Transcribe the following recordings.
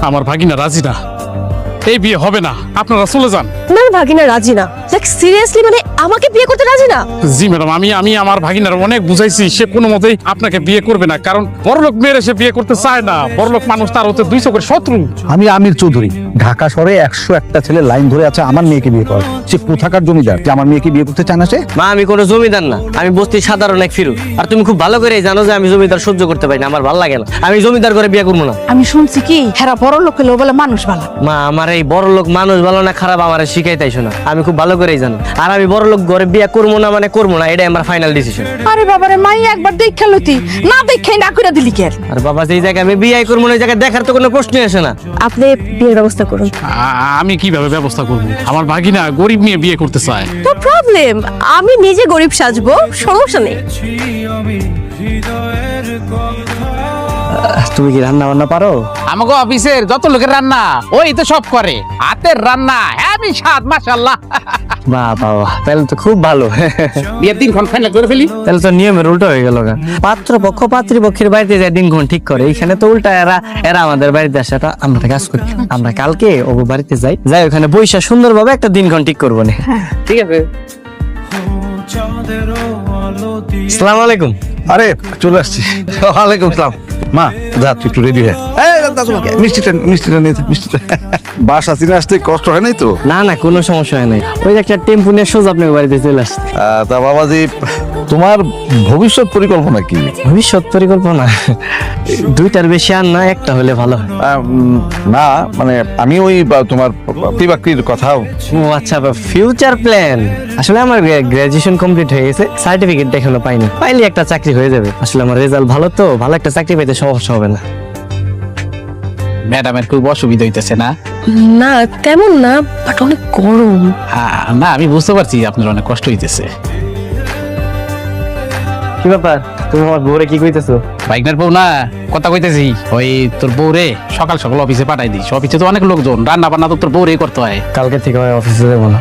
আমার ভাগিনা রাজি না, এই বিয়ে হবে না, আপনারা চলে যান। না ভাগিনা রাজি না, লাইক সিরিয়াসলি, মানে আমাকে বিয়ে করতে রাজি না? জি ম্যাডাম, আমি আমার ভাগিনার অনেক বুঝাইছি, সে কোনো মতেই আপনাকে বিয়ে করবে না, কারণ বড়লোক মেয়ের সে বিয়ে করতে চায় না। বড়লোক মানুষ তার হতে 200 করে শত্রু। আমি আমির চৌধুরী, ঢাকা শহরে 101টা ছেলে লাইন ধরে আছে আমার মেয়েকে বিয়ে করার। সে কোথাকার জমিদার যে আমার মেয়েকে বিয়ে করতে চায় না? সে মা, আমি কোনো জমিদার না, আমি বস্তির সাধারণ এক ফিরু। আর তুমি খুব ভালো করে জানো যে আমি জমিদার সহ্য করতে পারি না, আমার ভালো লাগে না। আমি জমিদার করে বিয়ে করবো না। আমি শুনছি কি হেরা বড় লোক হলেও বলে মানুষ ভালো। মা, আমার এই বড় লোক মানুষ ভালো না খারাপ আমার শিখাইতেইছো না, আমি খুব ভালো করেই জানি। আর আমি বড় লোক ঘরে বিয়ে করবো না মানে করবো না, এটাই আমার ফাইনাল ডিসিশন। আরে বাবারে মাই, একবার দেখা লতি না, দেখাই না করে দিলি কে? আর বাবা, যেই জায়গায় আমি বিয়ে করবো না ওই জায়গায় দেখার তো কোনো প্রশ্নই আসে না। আপনি বিয়ের ব্যবস্থা করুন। আমি কিভাবে ব্যবস্থা করব? আমার ভাগিনা গরিব মেয়ে বিয়ে করতে চায়। তো প্রবলেম, আমি নিজে গরিব সাজবো, সমস্যা নেই। তুমি কি রান্না বান্না পারো? আমাকে অফিসের যত লোকের রান্না ওই তো সব করে, হাতের রান্না হ্যাভি স্বাদ মাশাআল্লাহ। বাহ বাহ, তাহলে তো খুব ভালো। বিয়ের দিনক্ষণ ফাইনাল করে ফেলি। তাহলে তো নিয়মের উল্টো হয়ে গেল। পাত্র পক্ষ পাত্রী পক্ষের বাড়িতে যায় দিনক্ষণ ঠিক করে, এখানে তো উল্টা, এরা এরা আমাদের বাড়িতে আসে। আমরা কাজ করি, আমরা কালকে ও বাড়িতে যাই ওখানে বৈশা সুন্দরভাবে একটা দিনক্ষণ ঠিক করবো না। ঠিক আছে। আসসালামু আলাইকুম। আরে চলে আসছি। ওয়ালাইকুম আসসালাম। মা যা, তুই একটু রেডি হয়ে মিষ্টিটা নিয়ে মিষ্টিটা। বাসা চিনে আসতে কষ্ট হয় নাই তো? না না, কোনো সমস্যা হয় নাই, ওই যে একটা টেম্পু নিয়ে সোজা আপনার বাড়িতে চলে আসছে। তা বাবাজি, তোমার ভবিষ্যৎ পরিকল্পনা কি? ভবিষ্যৎ পরিকল্পনা দুইটার বেশি আর না, একটা হলে ভালো হয়। না মানে আমি ওই তোমার চাকরির কথাও। ও আচ্ছা, ফিউচার প্ল্যান। আসলে আমার গ্রাজুয়েশন কমপ্লিট হয়ে গেছে, সার্টিফিকেট এখনো পাইনি, পাইলে একটা চাকরি হয়ে যাবে। আসলে আমার রেজাল্ট ভালো, তো ভালো একটা চাকরি পেতে সমস্যা হবে না। ম্যাডামের খুব অসুবিধা হইতেছে না? না তেমন না, বাট অনেক গরম। না, আমি বুঝতে পারছি আপনার অনেক কষ্ট হইতেছে। কি ব্যাপার, তুমি আমার বউরে কি কইতেছো? বাইকনার বউ না, কথা কইতেছি ওই তোর বউরে সকাল সকাল অফিসে পাঠাই দিস। অফিসে তো অনেক লোকজন, রান্না বান্না তো তোর বউরে করতে হয়। কালকে থেকে আমি অফিসে যাবো না।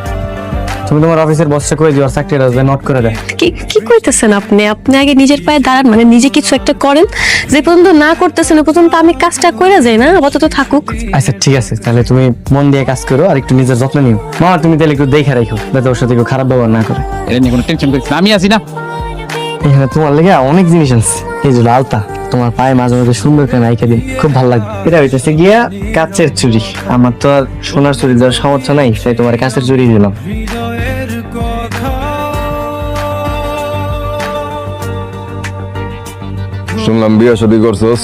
তুমি তোমার অফিসের বসে কই দিও চাকরির আসবে, নোট করে দেয়। কি কি কইতেছেন আপনি? আপনি আগে নিজের পায়ে দাঁড়ান, মানে নিজে কিছু একটা করেন। যে পর্যন্ত না করতেছেন ওই পর্যন্ত আমি কাজটা করে যাই না, আপাতত থাকুক। আচ্ছা ঠিক আছে, তাহলে তুমি মন দিয়ে কাজ করো আর একটু নিজের যত্ন নিও। মামা, তুমি তাহলে একটু দেখে রাখো যাতে ওর সাথে কেউ খারাপ ব্যবহার না করে। এটা নিয়ে কোনো টেনশন করিস না, আমি আছি না। এখানে তোমার লেগে অনেক জিনিস আছে। এই যে আলতা, তোমার পায়ে মাঝে মাঝে সুন্দর করে নাইকা দিন, খুব ভালো লাগবে। এটা হইতেছে গিয়া কাচের চুড়ি। আমার তো আর সোনার চুড়ি দেওয়ার সামর্থ্য নাই, তাই তোমার কাচের চুড়ি দিলাম। শুনলাম বিয়ে শাদী করছস।